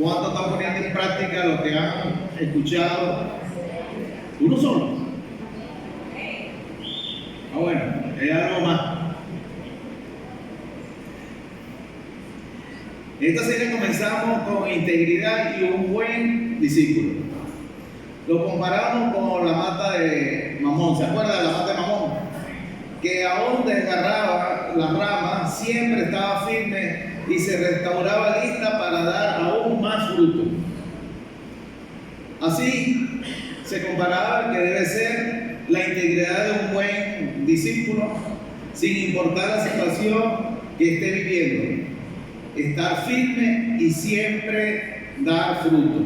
¿Cuántos están poniendo en práctica lo que han escuchado? Uno solo. Ah, bueno, hay algo más. Esta serie comenzamos con integridad y un buen discípulo. Lo comparamos con la mata de Mamón. ¿Se acuerdan de la mata de Mamón? Que aún desgarraba las ramas, siempre estaba firme y se restauraba lista para dar aún más fruto. Así se comparaba que debe ser la integridad de un buen discípulo, sin importar la situación que esté viviendo. Estar firme y siempre dar fruto.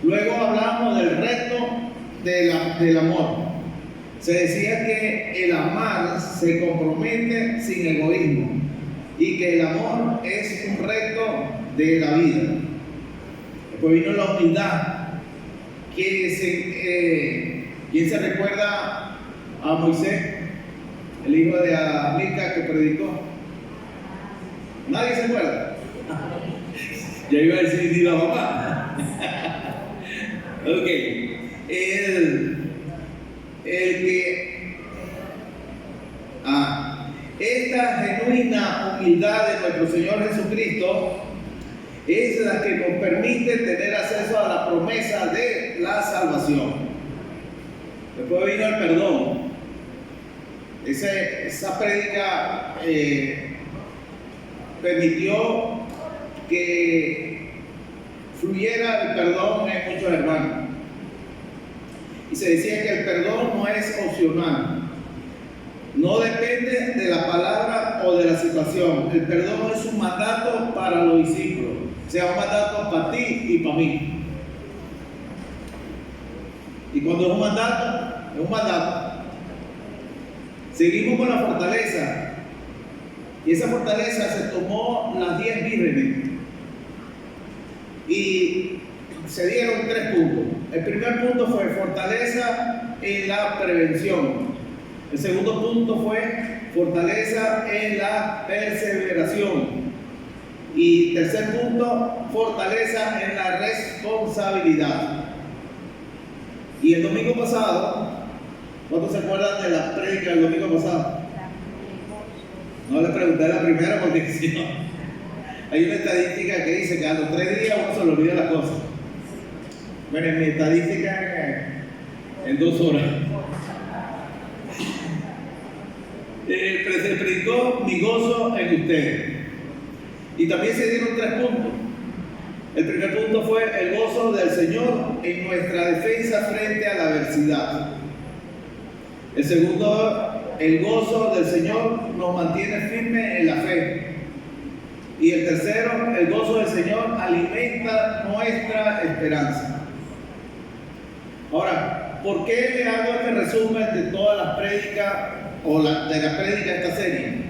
Luego hablamos del reto del amor. Se decía que el amar se compromete sin egoísmo y que el amor es un reto de la vida. Después vino la humildad. ¿Quién se recuerda a Moisés, el hijo de Amica que predicó? ¿Nadie se acuerda? Ya iba a decir ni la mamá. Ok. Esta genuina humildad de nuestro Señor Jesucristo es la que nos permite tener acceso a la promesa de la salvación. Después vino el perdón. Esa prédica permitió que fluyera el perdón en muchos hermanos. Y se decía que el perdón no es opcional. No depende de la palabra o de la situación. El perdón es un mandato para los discípulos. O sea, un mandato para ti y para mí. Y cuando es un mandato, es un mandato. Seguimos con la fortaleza. Y esa fortaleza se tomó las 10 vírgenes. Y se dieron 3 puntos. El primer punto fue fortaleza en la prevención. El segundo punto fue fortaleza en la perseveración. Y tercer punto, fortaleza en la responsabilidad. Y el domingo pasado, ¿cuántos se acuerdan de la prédica del domingo pasado? No les pregunté la primera porque si no, hay una estadística que dice que a los 3 días uno se le olvida las cosas. Bueno, en mi estadística en 2 horas. Se predicó mi gozo en ustedes. Y también se dieron 3 puntos. El primer punto fue el gozo del Señor en nuestra defensa frente a la adversidad. El segundo, el gozo del Señor nos mantiene firmes en la fe. Y el tercero, el gozo del Señor alimenta nuestra esperanza. Ahora, ¿por qué le hago este resumen de todas las prédicas o de la prédica de esta serie?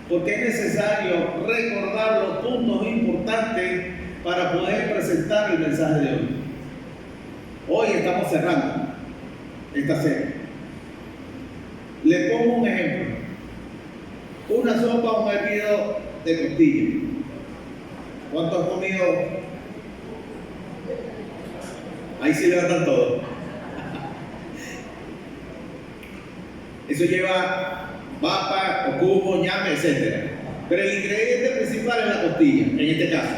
Porque es necesario recordar los puntos importantes para poder presentar el mensaje de hoy. Hoy estamos cerrando esta serie. Le pongo un ejemplo. Una sopa o un hervido de costilla. ¿Cuánto has comido? Ahí sí levantan todo. Eso lleva papa, ocumo, ñame, etc. Pero el ingrediente principal es la costilla, en este caso.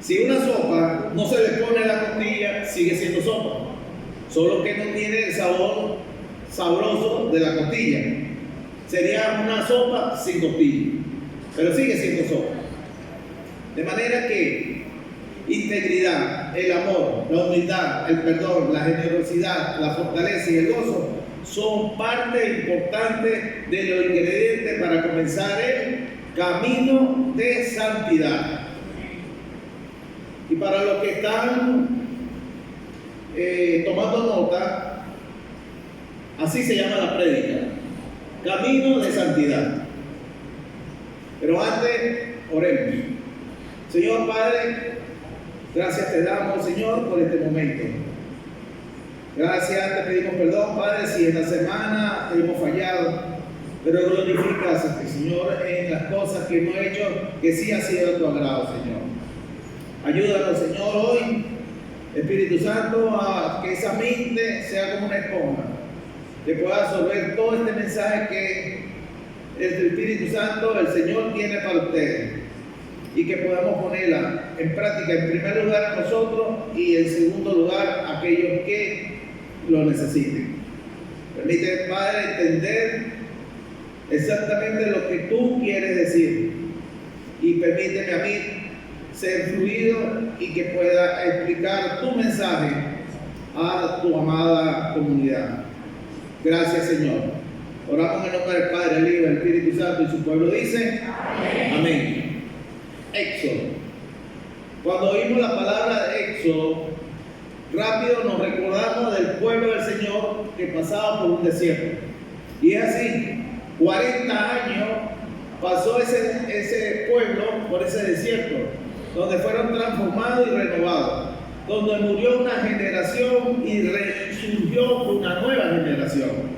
Si una sopa no se le pone la costilla, sigue siendo sopa. Solo que no tiene el sabor sabroso de la costilla. Sería una sopa sin costilla, pero sigue siendo sopa. De manera que integridad, el amor, la humildad, el perdón, la generosidad, la fortaleza y el gozo son parte importante de los ingredientes para comenzar el camino de santidad. Y para los que están tomando nota, así se llama la prédica, camino de santidad. Pero antes, oremos. Señor Padre, gracias te damos, Señor, por este momento. Gracias, te pedimos perdón, Padre, si esta semana te hemos fallado, pero glorificas, Señor, en las cosas que hemos hecho, que sí ha sido de tu agrado, Señor. Ayúdanos, Señor, hoy, Espíritu Santo, a que esa mente sea como una esponja, que pueda absorber todo este mensaje que el Espíritu Santo, el Señor, tiene para ustedes, y que podamos ponerla en práctica, en primer lugar a nosotros y en segundo lugar a aquellos que lo necesiten. Permite, Padre, entender exactamente lo que tú quieres decir, y permíteme a mí ser fluido y que pueda explicar tu mensaje a tu amada comunidad. Gracias, Señor. Oramos en el nombre del Padre, el Hijo, el Espíritu Santo, y su pueblo dice amén. Amén. Éxodo. Cuando oímos la palabra de Éxodo, rápido nos recordamos del pueblo del Señor que pasaba por un desierto. Y es así, 40 años pasó ese pueblo por ese desierto, donde fueron transformados y renovados, donde murió una generación y resurgió una nueva generación.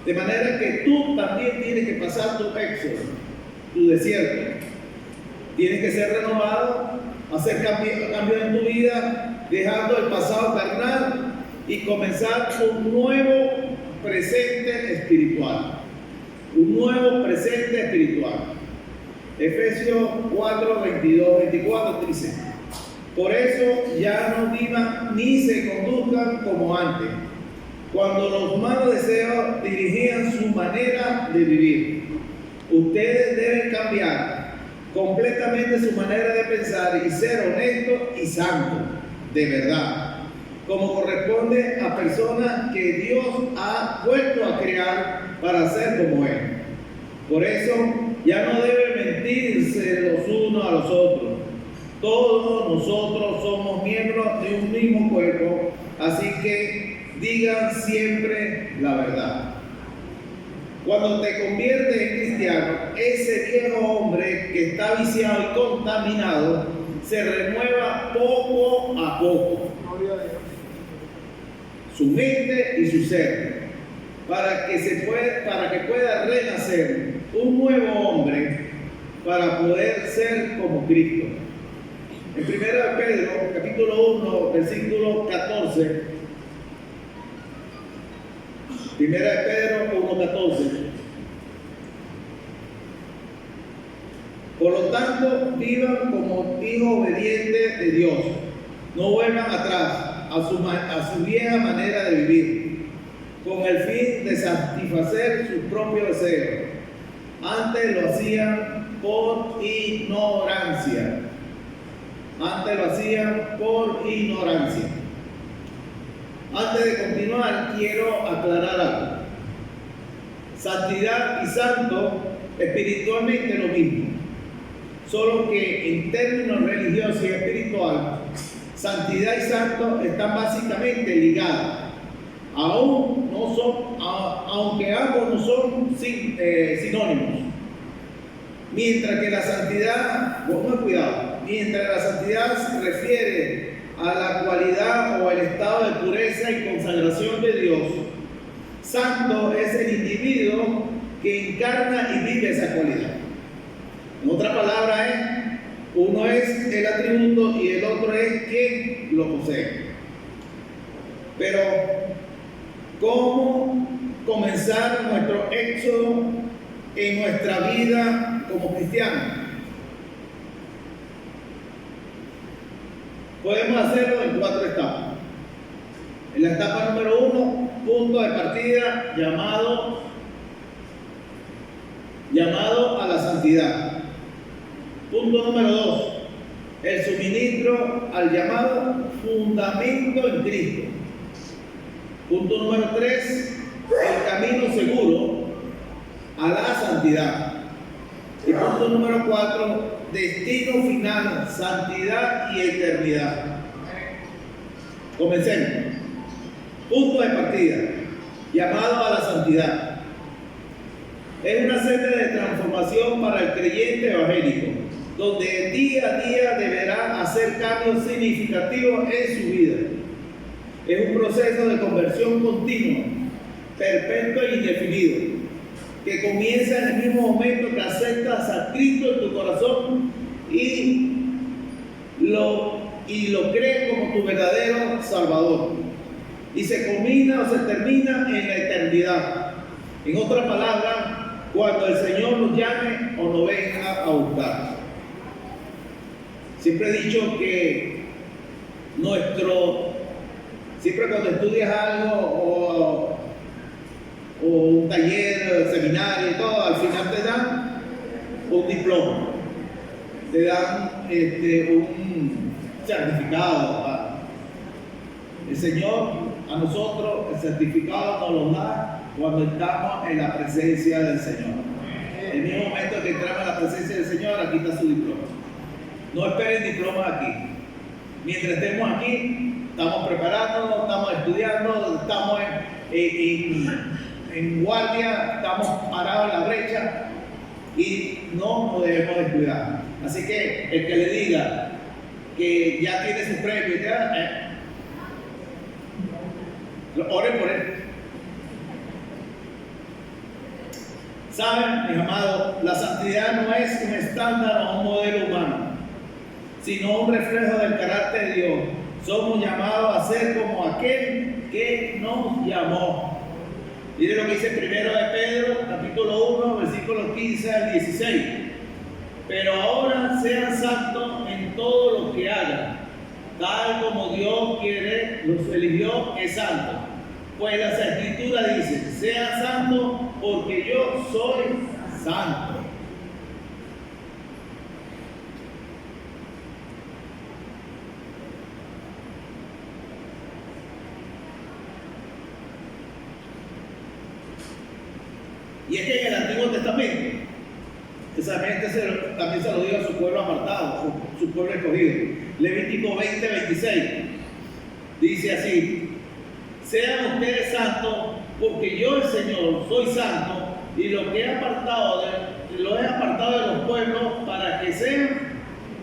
De manera que tú también tienes que pasar tu éxodo, tu desierto. Tienes que ser renovado, hacer cambios en tu vida, dejando el pasado carnal y comenzar un nuevo presente espiritual. Un nuevo presente espiritual. Efesios 4, 22, 24 dice: por eso ya no vivan ni se conduzcan como antes, cuando los malos deseos dirigían su manera de vivir. Ustedes deben cambiar completamente su manera de pensar y ser honestos y santos, de verdad, como corresponde a personas que Dios ha vuelto a crear para ser como Él. Por eso ya no deben mentirse los unos a los otros. Todos nosotros somos miembros de un mismo cuerpo, así que digan siempre la verdad. Cuando te conviertes en cristiano, ese viejo hombre que está viciado y contaminado se renueva poco a poco. Su mente y su ser, para que pueda renacer un nuevo hombre para poder ser como Cristo. En 1 Pedro, capítulo 1, versículo 14. 1 Pedro 1:14. Por lo tanto, vivan como hijos obedientes de Dios. No vuelvan atrás a su vieja manera de vivir, con el fin de satisfacer sus propios deseos. Antes lo hacían por ignorancia. Antes de continuar, quiero aclarar algo. Santidad y santo, espiritualmente lo mismo, solo que en términos religiosos y espiritual, santidad y santo están básicamente ligados. Aunque ambos no son sinónimos. Mientras que la santidad, mientras la santidad se refiere a la cualidad o el estado de pureza y consagración de Dios, santo es el individuo que encarna y vive esa cualidad. En otra palabra, uno es el atributo y el otro es quien lo posee. Pero, ¿cómo comenzar nuestro éxodo en nuestra vida como cristianos? Podemos hacerlo en 4 etapas. En la etapa número 1, punto de partida llamado a la santidad. Punto número 2, el suministro al llamado fundamento en Cristo. Punto número 3, el camino seguro a la santidad. Y punto número 4, destino final, santidad y eternidad. Comencemos. Punto de partida, llamado a la santidad. Es una senda de transformación para el creyente evangélico, donde día a día deberá hacer cambios significativos en su vida. Es un proceso de conversión continua, perpetuo e indefinido, que comienza en el mismo momento que aceptas a Cristo en tu corazón y y lo cree como tu verdadero Salvador. Y se combina o se termina en la eternidad. En otras palabras, cuando el Señor nos llame o nos venga a buscar. Siempre he dicho que siempre cuando estudias algo o un taller, seminario y todo, al final te dan un diploma, te dan un certificado. El Señor a nosotros el certificado nos lo da cuando estamos en la presencia del Señor. En el mismo momento que entramos en la presencia del Señor, aquí está su diploma. No esperen diplomas aquí. Mientras estemos aquí, estamos preparándonos, estamos estudiando, estamos en guardia, estamos parados en la brecha y no nos debemos descuidar. Así que el que le diga que ya tiene su premio, oren por él. Saben, mis amados, la santidad no es un estándar o un modelo humano, sino un reflejo del carácter de Dios. Somos llamados a ser como aquel que nos llamó. Miren lo que dice primero de Pedro, capítulo 1, versículos 15 al 16. Pero ahora sean santos en todo lo que hagan, tal como Dios quiere, los eligió es santo. Pues la Escritura dice, sean santos porque yo soy santo. Y es que en el Antiguo Testamento, también se lo dio a su pueblo apartado, su pueblo escogido. Levítico 20:26 dice así: sean ustedes santos, porque yo, el Señor, soy santo, y los he apartado de los pueblos para que sean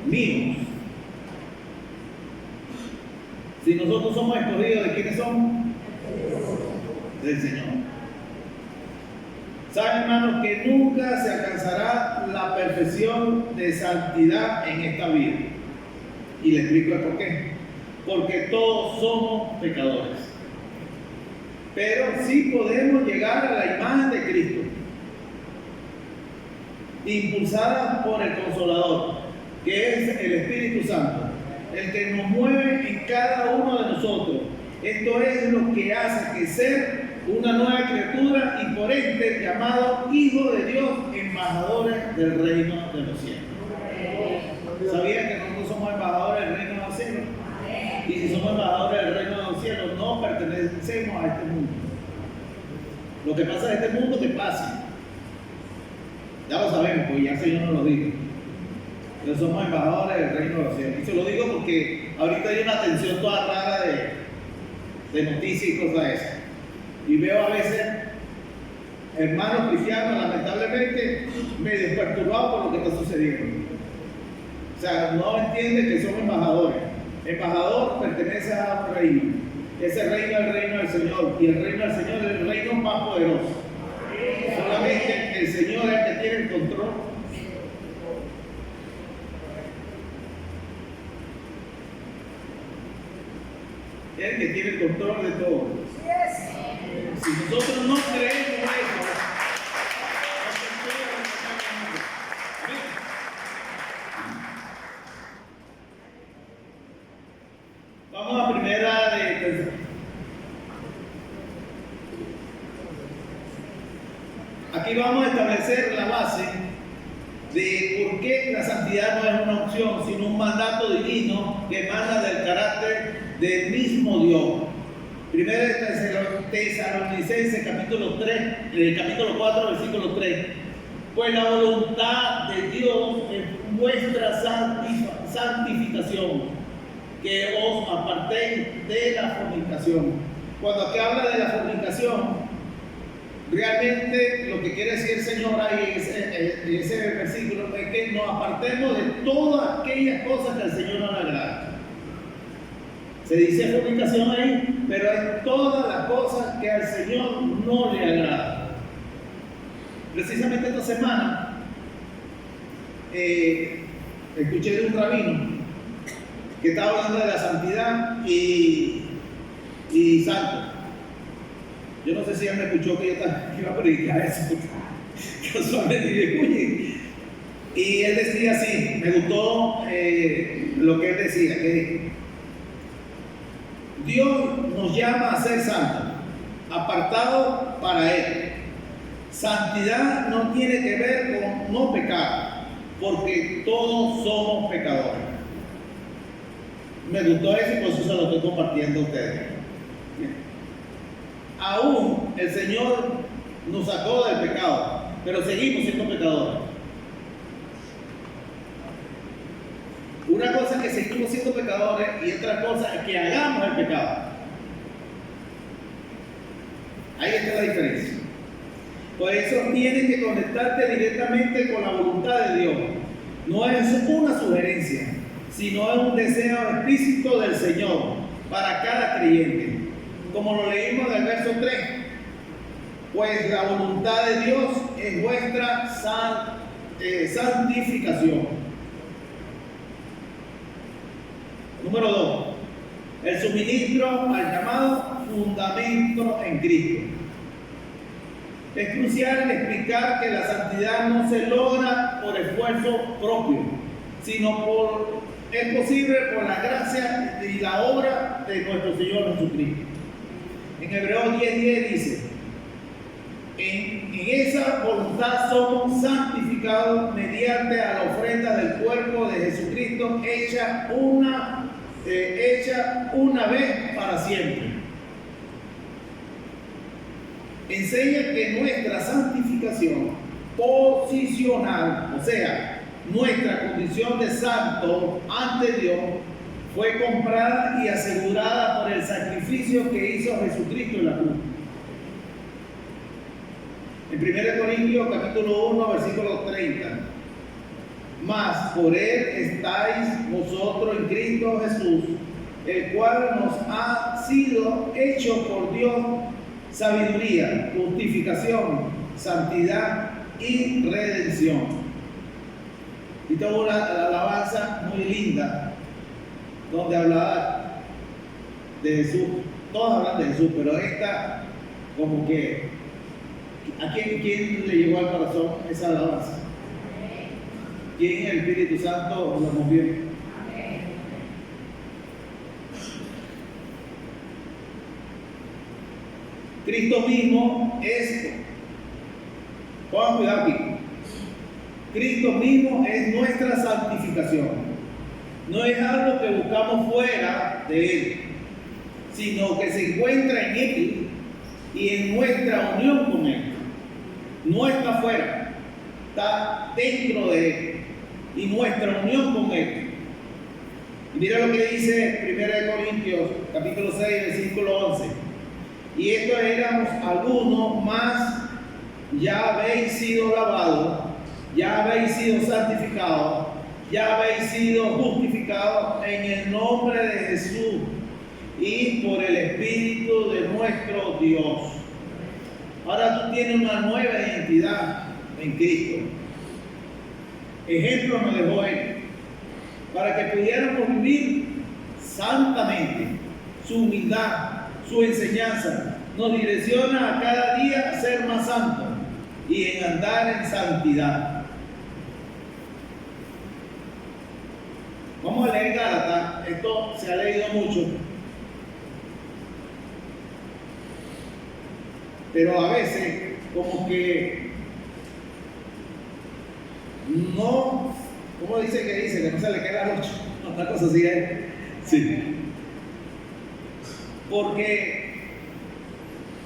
míos. Si nosotros somos escogidos, ¿de quiénes somos? Del Señor. Saben, hermanos, que nunca se alcanzará la perfección de santidad en esta vida. Y les explico el por qué. Porque todos somos pecadores. Pero sí podemos llegar a la imagen de Cristo, impulsada por el Consolador, que es el Espíritu Santo, el que nos mueve en cada uno de nosotros. Esto es lo que hace que ser una nueva criatura y por ende llamado Hijo de Dios, embajadores del reino de los cielos. ¿Sabían que nosotros somos embajadores del reino de los cielos? Y si somos embajadores del reino de los cielos, no pertenecemos a este mundo. Lo que pasa en este mundo, que pasa. Ya lo sabemos, porque ya el Señor nos lo dijo. Pero somos embajadores del reino de los cielos. Y se lo digo porque ahorita hay una tensión toda rara de noticias y cosas de esas. Y veo a veces hermanos cristianos, lamentablemente, medio perturbados por lo que está sucediendo. O sea, no entienden que somos embajadores. Embajador pertenece a un reino. Ese reino es el reino del Señor. Y el reino del Señor es el reino más poderoso. Solamente el Señor es el que tiene el control. Es el que tiene el control de todo. Si nosotros no creemos eso, vamos a primera de aquí vamos a establecer la base de por qué la santidad no es una opción, sino un mandato divino que emana del carácter del mismo Dios. Primero de Tesalonicenses capítulo 4, versículo 3. Pues la voluntad de Dios es vuestra santificación, que os apartéis de la fornicación. Cuando aquí habla de la fornicación, realmente lo que quiere decir el Señor ahí en ese versículo es que nos apartemos de todas aquellas cosas que al Señor no le agrada. Se dice fornicación ahí, pero es todas las cosas que al Señor no le agrada. Precisamente esta semana escuché de un rabino que estaba hablando de la santidad y santo. Yo no sé si él me escuchó que yo iba a predicar eso. Casualmente dije, oye. Y él decía así, me gustó lo que él decía, que Dios nos llama a ser santos, apartados para Él. Santidad no tiene que ver con no pecar, porque todos somos pecadores. Me gustó eso y por eso se lo estoy compartiendo a ustedes. Aún el Señor nos sacó del pecado, pero seguimos siendo pecadores. Una cosa es que seguimos siendo pecadores y otra cosa es que hagamos el pecado. Ahí está la diferencia. Por eso tienes que conectarte directamente con la voluntad de Dios. No es una sugerencia, sino es un deseo explícito del Señor para cada creyente. Como lo leímos en el verso 3, pues la voluntad de Dios es vuestra santificación. Número 2, el suministro al llamado fundamento en Cristo. Es crucial explicar que la santidad no se logra por esfuerzo propio, sino es posible por la gracia y la obra de nuestro Señor Jesucristo. En Hebreos 10:10 dice, en esa voluntad somos santificados mediante a la ofrenda del cuerpo de Jesucristo hecha una vez para siempre. Enseña que nuestra santificación posicional, o sea, nuestra condición de santo ante Dios, fue comprada y asegurada por el sacrificio que hizo Jesucristo en la cruz. En 1 Corintios capítulo 1, versículo 30. Mas por Él estáis vosotros en Cristo Jesús, el cual nos ha sido hecho por Dios sabiduría, justificación, santidad y redención. Y tengo una alabanza muy linda donde hablaba de Jesús. Todos hablan de Jesús, pero esta como que ¿a quién le llegó al corazón esa alabanza? ¿Quién el Espíritu Santo lo movió? Cristo mismo es, pongan cuidado aquí, Cristo mismo es nuestra santificación. No es algo que buscamos fuera de Él, sino que se encuentra en Él y en nuestra unión con Él. No está fuera, está dentro de Él y nuestra unión con Él. Y mira lo que dice 1 Corintios capítulo 6, versículo 11. Y estos éramos algunos, más ya habéis sido lavados, ya habéis sido santificados, ya habéis sido justificados en el nombre de Jesús y por el Espíritu de nuestro Dios. Ahora tú tienes una nueva identidad en Cristo. Ejemplo nos dejó Él para que pudiéramos vivir santamente. Su humildad, su enseñanza nos direcciona a cada día a ser más santos y en andar en santidad. Vamos a leer Gálatas. Esto se ha leído mucho, pero a veces como que no, ¿cómo dice que no se le queda mucho? Una cosa así es. Sí. Porque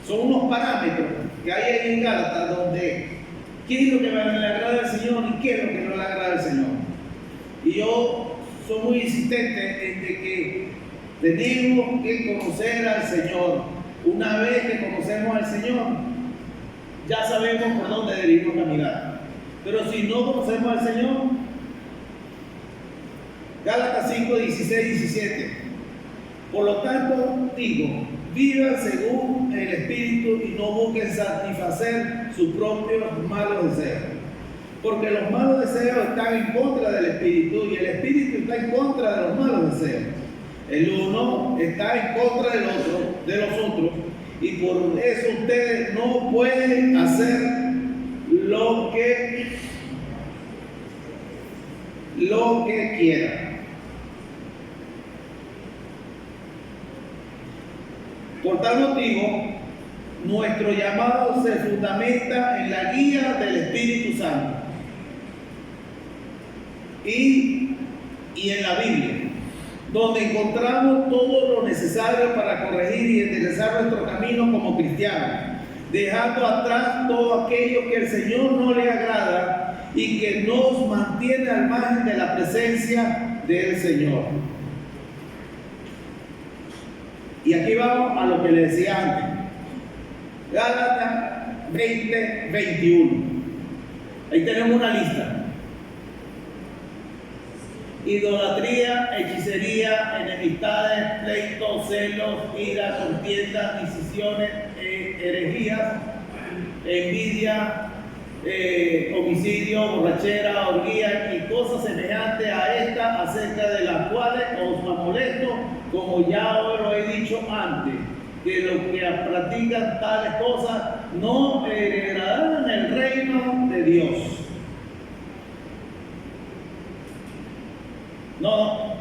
son unos parámetros que hay ahí en Gálatas donde qué es lo que le agrada al Señor y qué es lo que no le agrada al Señor. Y yo soy muy insistente en de que tenemos que conocer al Señor. Una vez que conocemos al Señor, ya sabemos por dónde debemos caminar. Pero si no conocemos al Señor, Gálatas 5, 16, 17. Por lo tanto, digo, vivan según el Espíritu y no busquen satisfacer sus propios malos deseos. porque los malos deseos están en contra del espíritu y el espíritu está en contra de los malos deseos. El uno está en contra del otro, de los otros, y por eso ustedes no pueden hacer lo que quieran. Por tal motivo, nuestro llamado se fundamenta en la guía del Espíritu Santo y en la Biblia, donde encontramos todo lo necesario para corregir y enderezar nuestro camino como cristianos, dejando atrás todo aquello que el Señor no le agrada y que nos mantiene al margen de la presencia del Señor. Y aquí vamos a lo que le decía antes. Gálatas 20:21. Ahí tenemos una lista. Idolatría, hechicería, enemistades, pleitos, celos, ira, contiendas, decisiones, herejías, envidia, homicidio, borrachera, orgía y cosas semejantes a esta, acerca de las cuales os amolesto, como ya os lo he dicho antes, que los que practican tales cosas no heredarán el reino de Dios. No,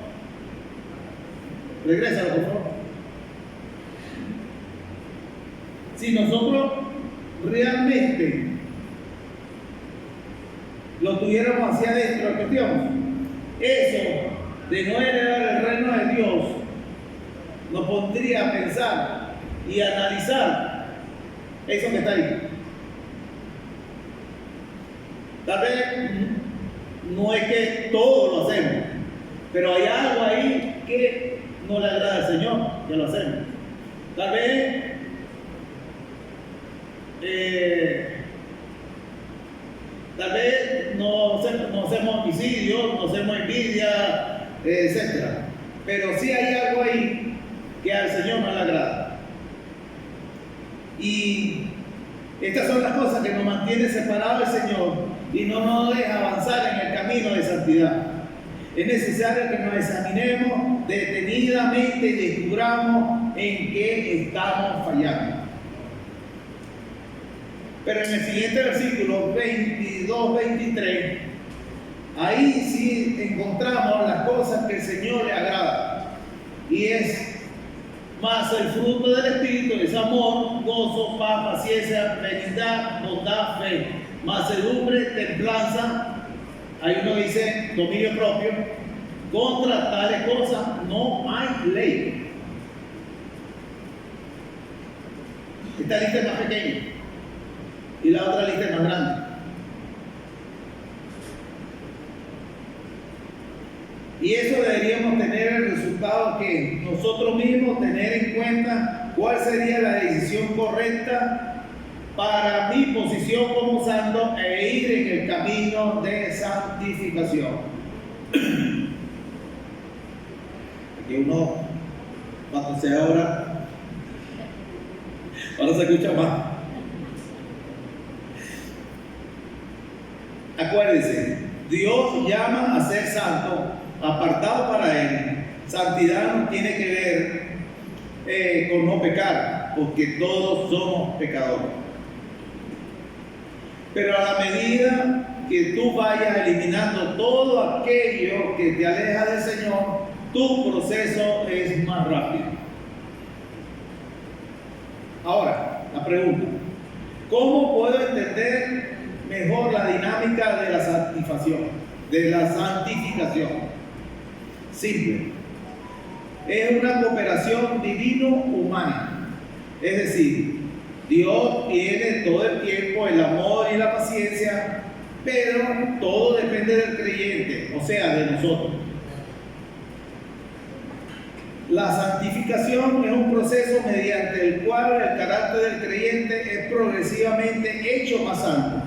regrésalo por favor. Si nosotros realmente lo tuviéramos hacia adentro la cuestión, eso de no heredar el reino de Dios nos pondría a pensar y a analizar eso que está ahí. Tal vez no es que todo lo hacemos, pero hay algo ahí que no le agrada al Señor, que lo hacemos. Tal vez no hacemos homicidios, no hacemos envidia, etc. Pero sí hay algo ahí que al Señor no le agrada. Y estas son las cosas que nos mantienen separados del Señor y no nos deja avanzar en el camino de santidad. Es necesario que nos examinemos detenidamente y descubramos en qué estamos fallando. Pero en el siguiente versículo 22-23, ahí sí encontramos las cosas que el Señor le agrada. Y es más el fruto del Espíritu, es amor, gozo, paz, paciencia, benignidad, bondad, fe, mansedumbre, templanza. Ahí uno dice dominio propio. Contra tales cosas no hay ley. Esta lista es más pequeña y la otra lista es más grande. Y eso deberíamos tener el resultado que nosotros mismos tener en cuenta cuál sería la decisión correcta para mi posición como santo e ir en el camino de santificación. Aquí uno, cuando se ahora se escucha más. Acuérdense, Dios llama a ser santo, apartado para Él. Santidad no tiene que ver con no pecar, porque todos somos pecadores. Pero a la medida que tú vayas eliminando todo aquello que te aleja del Señor, tu proceso es más rápido. Ahora, la pregunta: ¿cómo puedo entender mejor la dinámica de la santificación? Simple. Es una cooperación divino-humana. Es decir, Dios tiene todo el tiempo el amor y la paciencia, pero todo depende del creyente, o sea, de nosotros. La santificación es un proceso mediante el cual el carácter del creyente es progresivamente hecho más santo,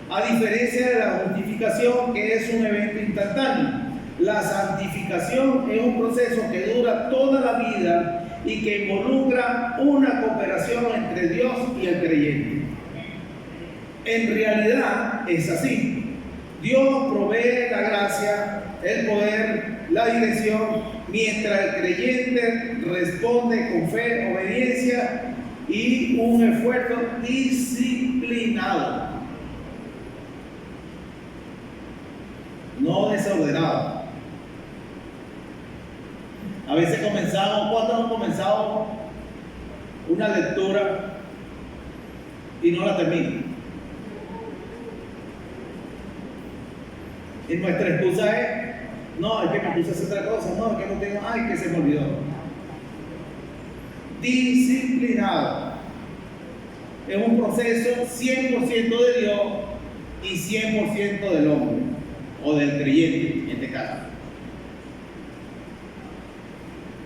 a diferencia de la justificación, que es un evento instantáneo. La santificación es un proceso que dura toda la vida y que involucra una cooperación entre Dios y el creyente. En realidad es así. Dios provee la gracia, el poder, la dirección, mientras el creyente responde con fe, obediencia y un esfuerzo disciplinado, no desordenado. A veces ¿cuántos hemos comenzado una lectura y no la terminan? Y nuestra excusa es, no, es que me puse a hacer otra cosa, no, es que no tengo, ay, que se me olvidó. Disciplinado. Es un proceso 100% de Dios y 100% del hombre, o del creyente en este caso.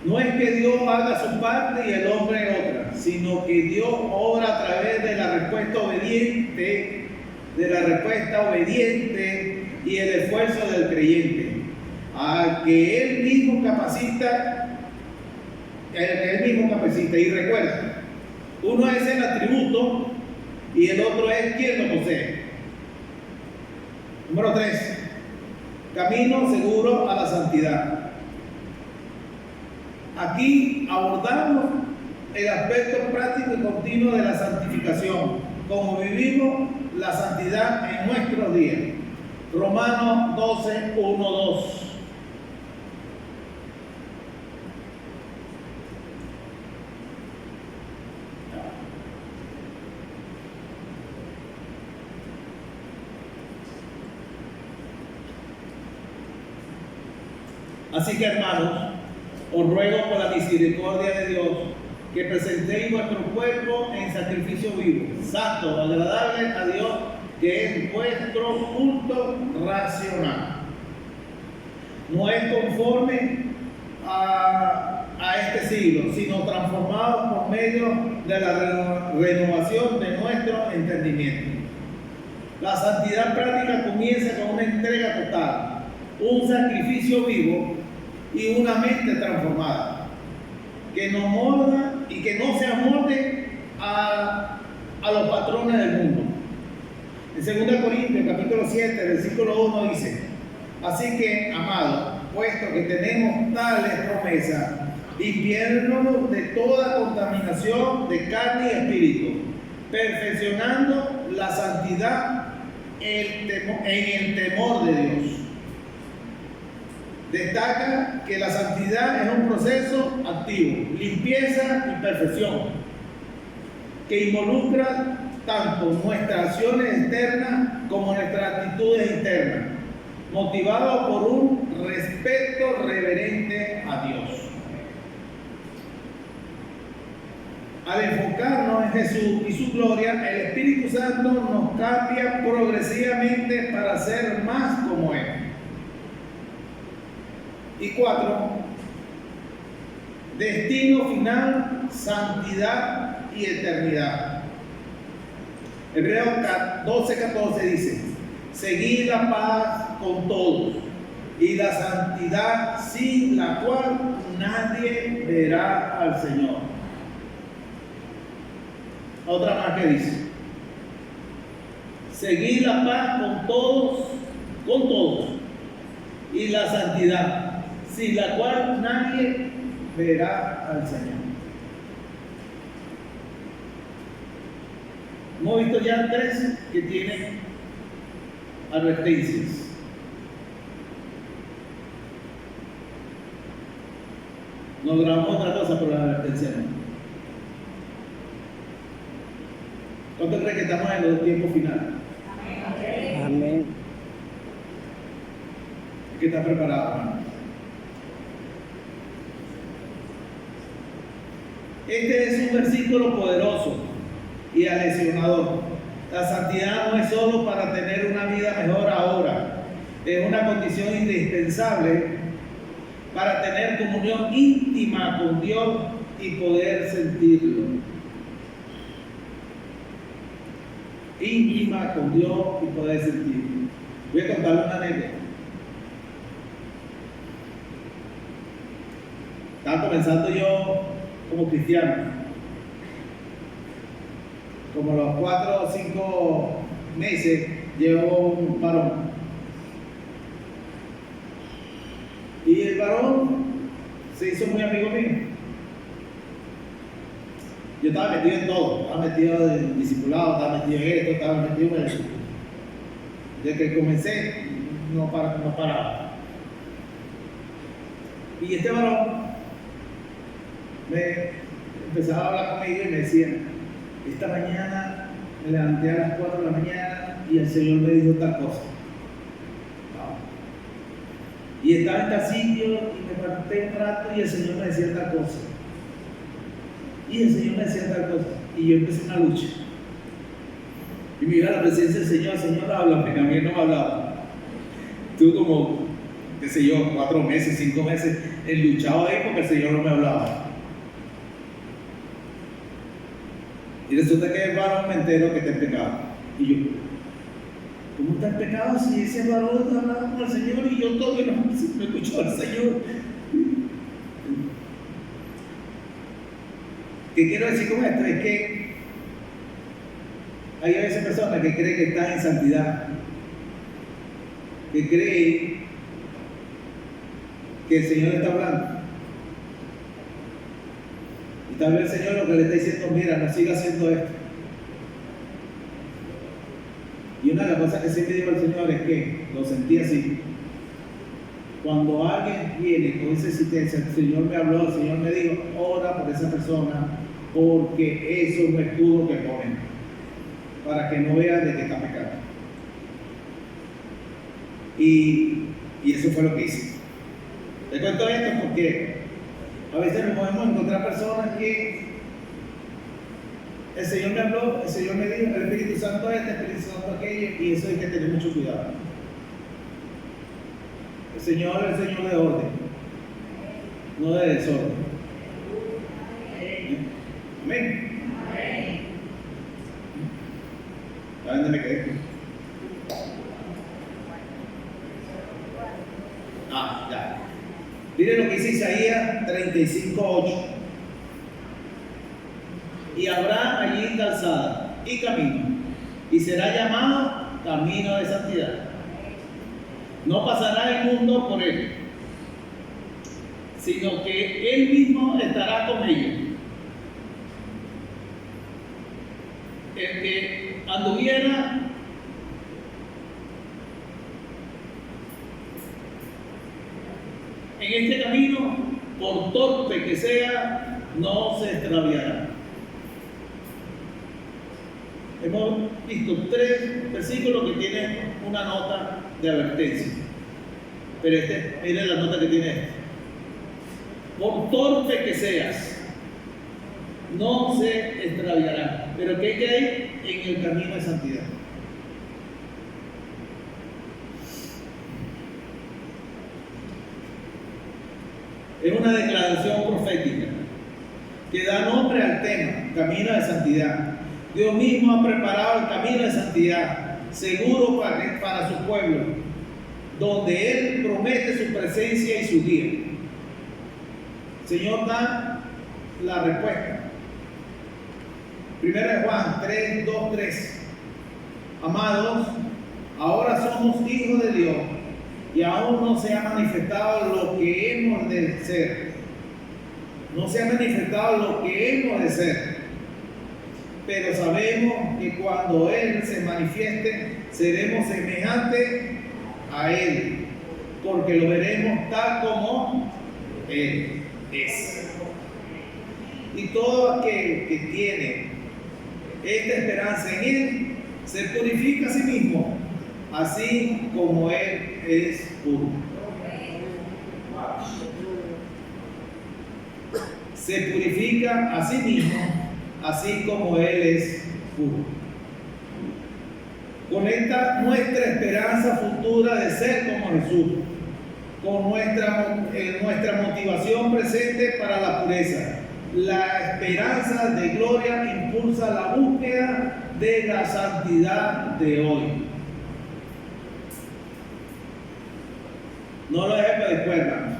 No es que Dios haga su parte y el hombre otra, sino que Dios obra a través de la respuesta obediente, y el esfuerzo del creyente, al que Él mismo capacita. Y recuerda, uno es el atributo y el otro es quien lo posee. Número 3, camino seguro a la santidad. Aquí abordamos el aspecto práctico y continuo de la santificación, como vivimos la santidad en nuestros días. Romanos 12, 1, 2. Así que, hermanos, os ruego por la misericordia de Dios que presentéis vuestro cuerpo en sacrificio vivo, santo, agradable a Dios, que es vuestro culto racional. No es conforme a este siglo, sino transformado por medio de la renovación de nuestro entendimiento. La santidad práctica comienza con una entrega total, un sacrificio vivo y una mente transformada, que nos molda y que no se amolde a los patrones del mundo. En 2 Corintios capítulo 7, versículo 1 dice: así que, amados, puesto que tenemos tales promesas, limpiémonos de toda contaminación de carne y espíritu, perfeccionando la santidad en el temor de Dios. Destaca que la santidad es un proceso activo, limpieza y perfección, que involucra tanto nuestras acciones externas como nuestras actitudes internas, motivado por un respeto reverente a Dios. Al enfocarnos en Jesús y su gloria, el Espíritu Santo nos cambia progresivamente para ser más como Él. Y 4, destino final, santidad y eternidad. Hebreos 12:14 dice: seguid la paz con todos y la santidad, sin la cual nadie verá al Señor. Otra más que dice: seguid la paz con todos y la santidad, sin la cual nadie verá al Señor. Hemos visto ya 3 que tienen advertencias. Nos grabamos otra cosa por la advertencia. ¿Cuánto crees que estamos en los tiempos finales? Amén. Hay que estar preparado, hermano. Este es un versículo poderoso y aleccionador. La santidad no es solo para tener una vida mejor ahora, es una condición indispensable para tener comunión íntima con Dios y poder sentirlo. Íntima con Dios y poder sentirlo. Voy a contarle una anécdota. Estaba comenzando yo como cristiano. Como a los 4 o 5 meses llevo un parón. Y el varón se hizo muy amigo mío. Yo estaba metido en todo, estaba metido en discipulado, estaba metido en esto, estaba metido en eso. Desde que comencé, no paraba. Y este varón me empezaba a hablar conmigo y me decía, esta mañana me levanté a las 4 de la mañana y el Señor me dijo tal cosa. Y estaba en tal sitio y me parté un rato y el Señor me decía tal cosa. Y el Señor me decía tal cosa. Y yo empecé una lucha. Y me iba a la presencia del Señor, Señor, háblame, a mí no me hablaba. Tuve como, qué sé yo, 4 meses, 5 meses luchado ahí porque el Señor no me hablaba. Y resulta que el varón me entero que está en pecado. Y yo, ¿cómo está en pecado si ese varón está hablando con el Señor y yo todo que no escucho al Señor? ¿Qué quiero decir con esto? Es que hay a veces personas que creen que están en santidad, que creen que el Señor está hablando. Y tal vez el Señor lo que le está diciendo, mira, no siga haciendo esto. Y una de las cosas que siempre digo al Señor es que lo sentí así. Cuando alguien viene con esa existencia, el Señor me habló, el Señor me dijo, ora por esa persona, porque eso es un escudo que ponen, para que no vean de que está pecando. Y eso fue lo que hice. Te cuento esto porque a veces nos podemos encontrar personas que el Señor me habló, el Señor me dijo, el Espíritu Santo este, el Espíritu Santo aquello, y eso hay que tener mucho cuidado. El Señor es el Señor de orden, no de desorden. Amén. ¿A dónde me quedé? Ya. Miren lo que dice Isaías 35:8. Y habrá allí calzada y camino, y será llamado camino de santidad. No pasará el mundo por él, sino que él mismo estará con ellos. El que anduviera en este camino, por torpe que sea, no se extraviará. Hemos visto 3 versículos que tienen una nota de advertencia. Pero miren la nota que tiene este. Por torpe que seas, no se extraviará. Pero ¿qué hay en el camino de santidad? Es una declaración profética que da nombre al tema, camino de santidad. Dios mismo ha preparado el camino de santidad, seguro para su pueblo, donde Él promete su presencia y su guía. El Señor da la respuesta. 1 Juan 3:2-3. Amados, ahora somos hijos de Dios y aún no se ha manifestado lo que hemos de ser. No se ha manifestado lo que hemos de ser. Pero sabemos que cuando Él se manifieste, seremos semejantes a Él, porque lo veremos tal como Él es. Y todo aquel que tiene esta esperanza en Él, se purifica a sí mismo, así como Él es puro. Se purifica a sí mismo, así como Él es puro. Conecta nuestra esperanza futura de ser como Jesús con nuestra motivación presente para la pureza. La esperanza de gloria impulsa la búsqueda de la santidad de hoy. No lo dejes para después, hermanos.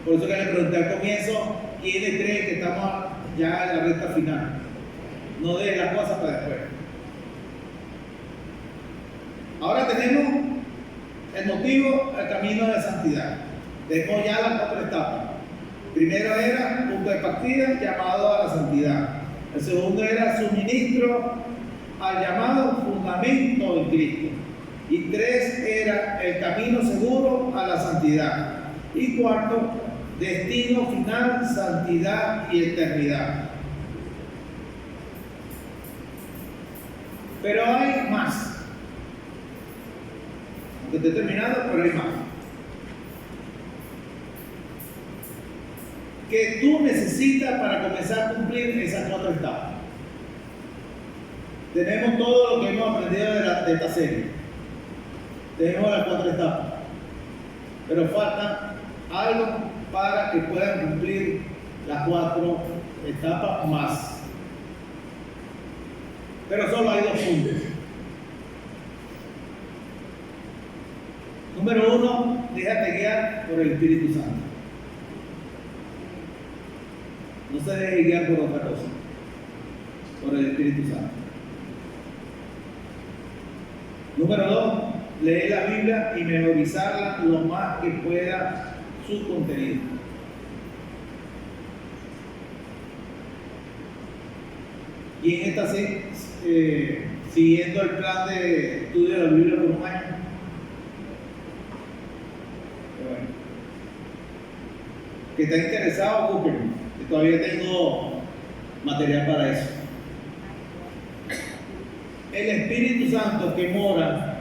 Por eso que le pregunté al comienzo, ¿quiénes creen que estamos ya en la recta final? No dejes las cosas para después. Ahora tenemos el motivo, el camino de la santidad. Tenemos ya las 4 etapas. Primero era punto de partida, llamado a la santidad. El segundo era suministro al llamado, fundamento en Cristo. Y 3 era el camino seguro a la santidad. Y 4, destino final, santidad y eternidad. Pero hay más. Aunque estoy terminando, pero hay más. Que tú necesitas para comenzar a cumplir esas 4 etapas. Tenemos todo lo que hemos aprendido de esta serie. Tenemos las 4 etapas. Pero falta algo para que puedan cumplir las 4 etapas más. Pero solo hay 2 puntos. Número 1, déjate guiar por el Espíritu Santo. No se deje guiar por otra cosa, por el Espíritu Santo. Número 2, leer la Biblia y memorizarla lo más que pueda su contenido. Y en esta siguiendo el plan de estudio de la Biblia por un año. Bueno, que está interesado, ocúpenme. Todavía tengo material para eso. El Espíritu Santo que mora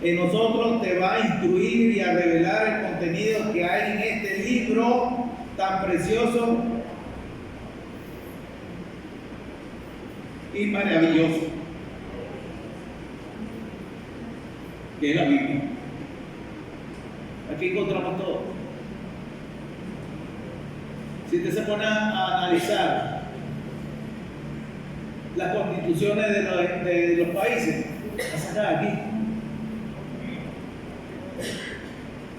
en nosotros te va a instruir y a revelar el contenido que hay en este libro tan precioso y maravilloso que es la Biblia. Aquí encontramos todo. Si usted se pone a analizar las constituciones de los países, las saca aquí.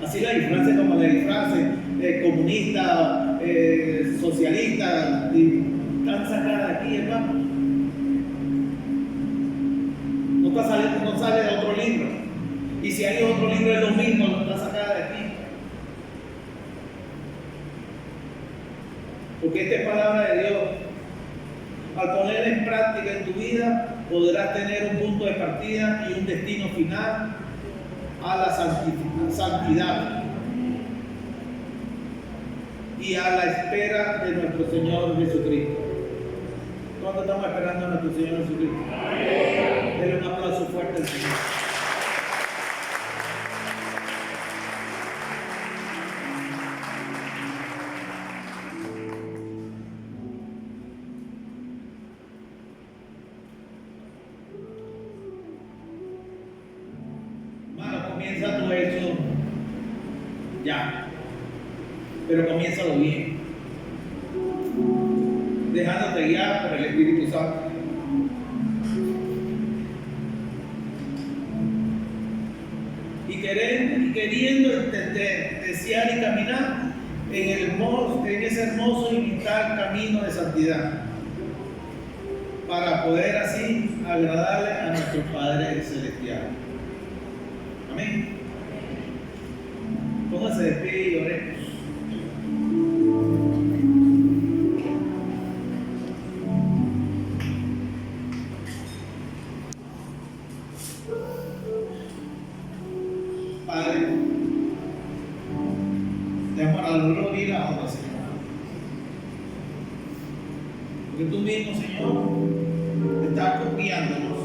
Así la disfrace como la disfrace comunista, socialista, están sacadas aquí, hermano. No sale de otro libro. Y si hay otro libro es lo mismo, no está sacada de aquí. Porque esta es palabra de Dios. Al ponerla en práctica en tu vida, podrás tener un punto de partida y un destino final a la santidad y a la espera de nuestro Señor Jesucristo. ¿Cuánto estamos esperando a nuestro Señor Jesucristo? Denle un aplauso fuerte al Señor. Comienza tu hecho ya, pero comiénzalo bien, dejándote guiar por el Espíritu Santo. Y queriendo entender, desear y caminar en ese hermoso y vital camino de santidad, para poder así agradarle a nuestro Padre Celestial. Amén. Póngase de pie y oremos. Padre, te damos la gloria y la honra, Señor. Porque tú mismo, Señor, estás guiándonos,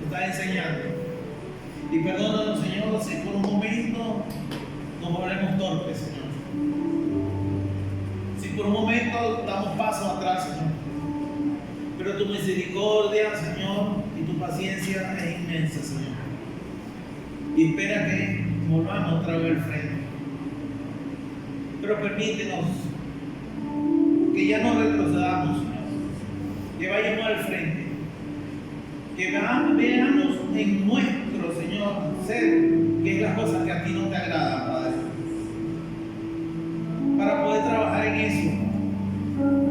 estás enseñando. Y perdónanos, Señor, si por un momento nos volvemos torpes, Señor. Si por un momento damos pasos atrás, Señor. Pero tu misericordia, Señor, y tu paciencia es inmensa, Señor. Y espera que volvamos otra vez al frente. Pero permítenos que ya no retrocedamos, Señor. Que vayamos al frente. Que veamos en nuestro, Señor, ser, que es las cosas que a ti no te agradan, Padre. Para poder trabajar en eso.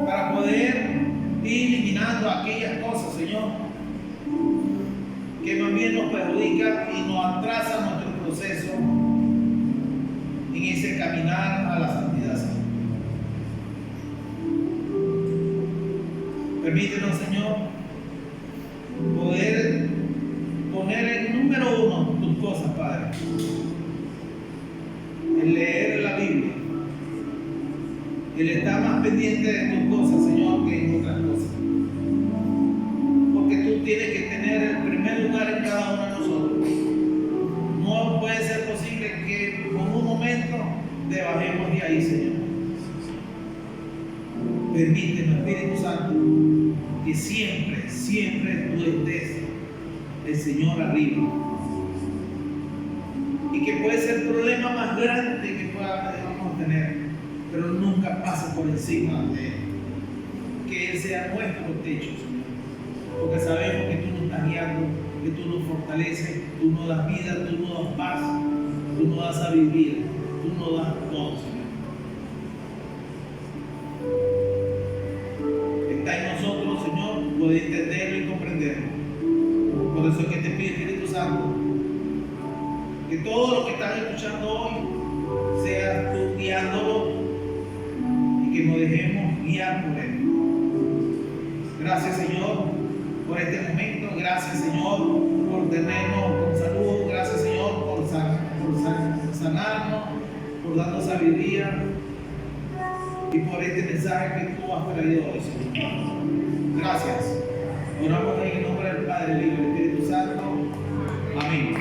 Para poder ir eliminando aquellas cosas, Señor, que más bien nos perjudican y nos atrasan nuestro proceso en Permítenos, Señor, poder poner en número uno tus cosas, Padre. El leer la Biblia. El estar más pendiente de tus cosas, Señor, que en otras cosas. Porque tú tienes que tener el primer lugar en cada uno de nosotros. No puede ser posible que por un momento te bajemos de ahí, Señor. Permíteme, Espíritu Santo, que siempre, siempre tú estés el Señor arriba. Y que puede ser el problema más grande que podamos tener, pero nunca pase por encima de Él. Que Él sea nuestro techo, Señor. Porque sabemos que tú nos estás guiando, que tú nos fortaleces, tú nos das vida, tú nos das paz, tú nos das sabiduría, tú nos das todo, Señor. Está en nosotros, Señor, poder entenderlo y comprenderlo. Por eso es que te pido, Espíritu Santo, que todo lo que estás escuchando hoy sea tú guiándolo y que nos dejemos guiar por Él. Gracias, Señor, por este momento. Gracias, Señor, por tenernos con salud. Gracias, Señor, por sanarnos, por darnos sabiduría y por este mensaje que tú has traído hoy, Señor. Gracias. Oramos en el nombre del Padre, del Hijo y del Espíritu Santo. Amén.